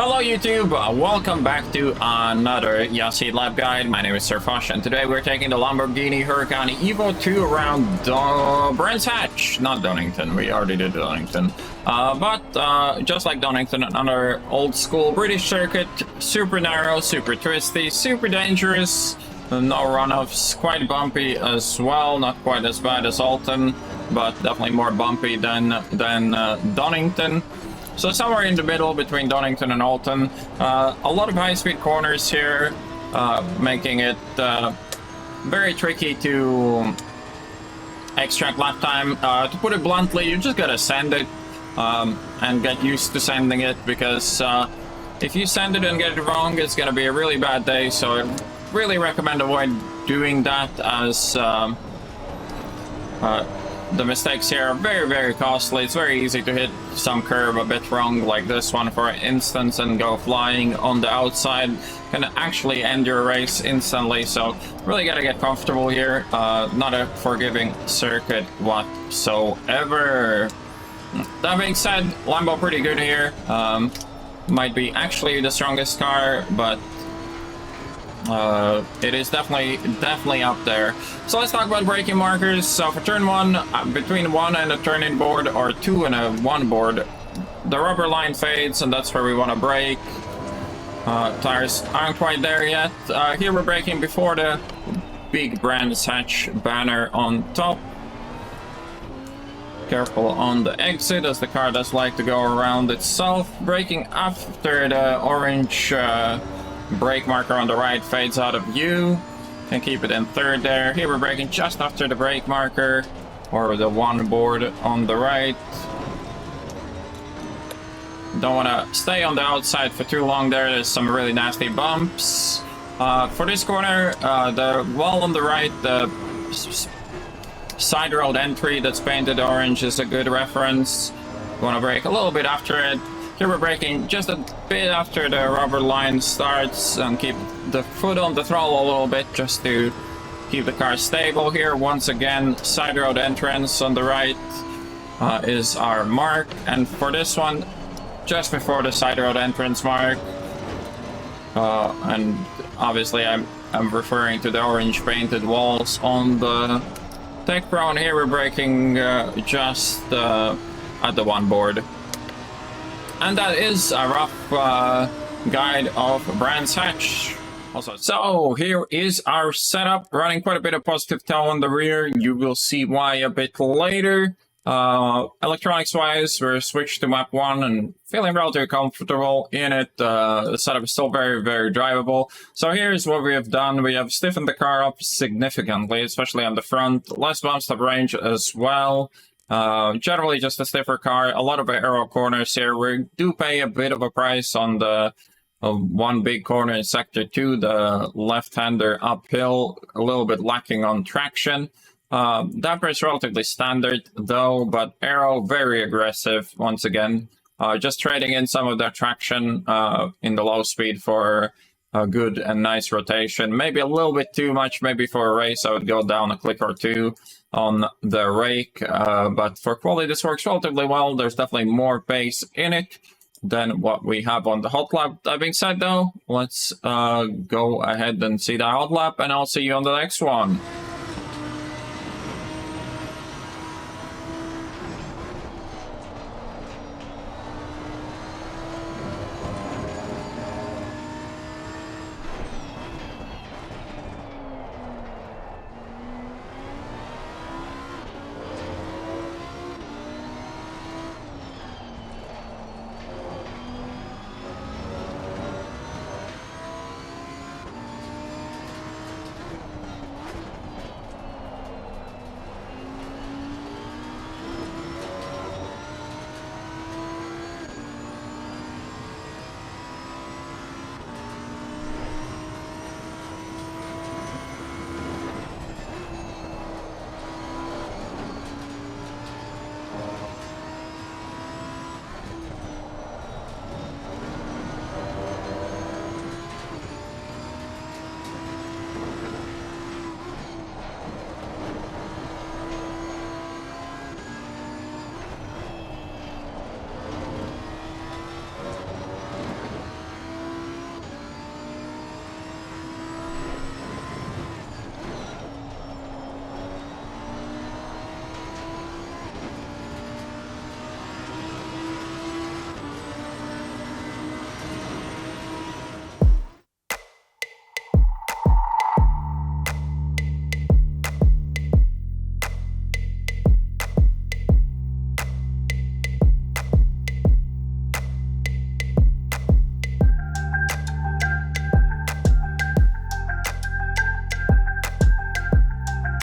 Hello YouTube, welcome back to another Yassi Lab Guide. My name is Sir Foch, and today we're taking the Lamborghini Huracan EVO2 around Brands Hatch. Not Donington, we already did Donington. But just like Donington, another old school British circuit. Super narrow, super twisty, super dangerous. No runoffs, quite bumpy as well. Not quite as bad as Alton, but definitely more bumpy than Donington. So somewhere in the middle between Donington and Alton. A lot of high-speed corners here, making it very tricky to extract lap time. To put it bluntly, you just gotta sand it and get used to sanding it, because if you sand it and get it wrong, it's gonna be a really bad day. So I really recommend avoid doing that, as the mistakes here are very, very costly. It's very easy to hit some curve a bit wrong, like this one for instance, and go flying on the outside. Can actually end your race instantly, so really gotta get comfortable here. Not a forgiving circuit whatsoever. That being said, Lambo pretty good here. Might be actually the strongest car, but it is definitely up there. So let's talk about braking markers. So for turn 1, between 1 and a turn-in board, or 2 and a 1 board, the rubber line fades, and that's where we want to brake. Tires aren't quite there yet. Here we're braking before the big Brands Hatch banner on top. Careful on the exit, as the car does like to go around itself. Braking after the orange brake marker on the right fades out of view. Can keep it in third there. Here we're braking just after the brake marker, or the 1 board on the right. Don't want to stay on the outside for too long there. There's some really nasty bumps. For this corner, the wall on the right, the side road entry that's painted orange, is a good reference. You want to brake a little bit after it. Here we're braking just a bit after the rubber line starts, and keep the foot on the throttle a little bit just to keep the car stable. Here once again, side road entrance on the right is our mark, and for this one, just before the side road entrance mark, and obviously I'm referring to the orange painted walls on the Tech Pro, and here we're braking just at the 1 board. And that is a rough guide of Brands Hatch. Also, so here is our setup, running quite a bit of positive tow on the rear. You will see why a bit later. Electronics wise, we're switched to map 1 and feeling relatively comfortable in it. The setup is still very, very drivable. So here's what we have done. We have stiffened the car up significantly, especially on the front. Less bump stop range as well. Generally just a stiffer car. A lot of aero corners here. We do pay a bit of a price on the one big corner in sector 2, the left-hander uphill, a little bit lacking on traction. Damper is relatively standard though, but aero very aggressive once again. Just trading in some of that traction in the low speed for a good and nice rotation. Maybe a little bit too much. Maybe for a race I would go down a click or 2 on the rake, but for quality this works relatively well. There's definitely more pace in it than what we have on the hot lap. That being said though, let's go ahead and see the hot lap, and I'll see you on the next one.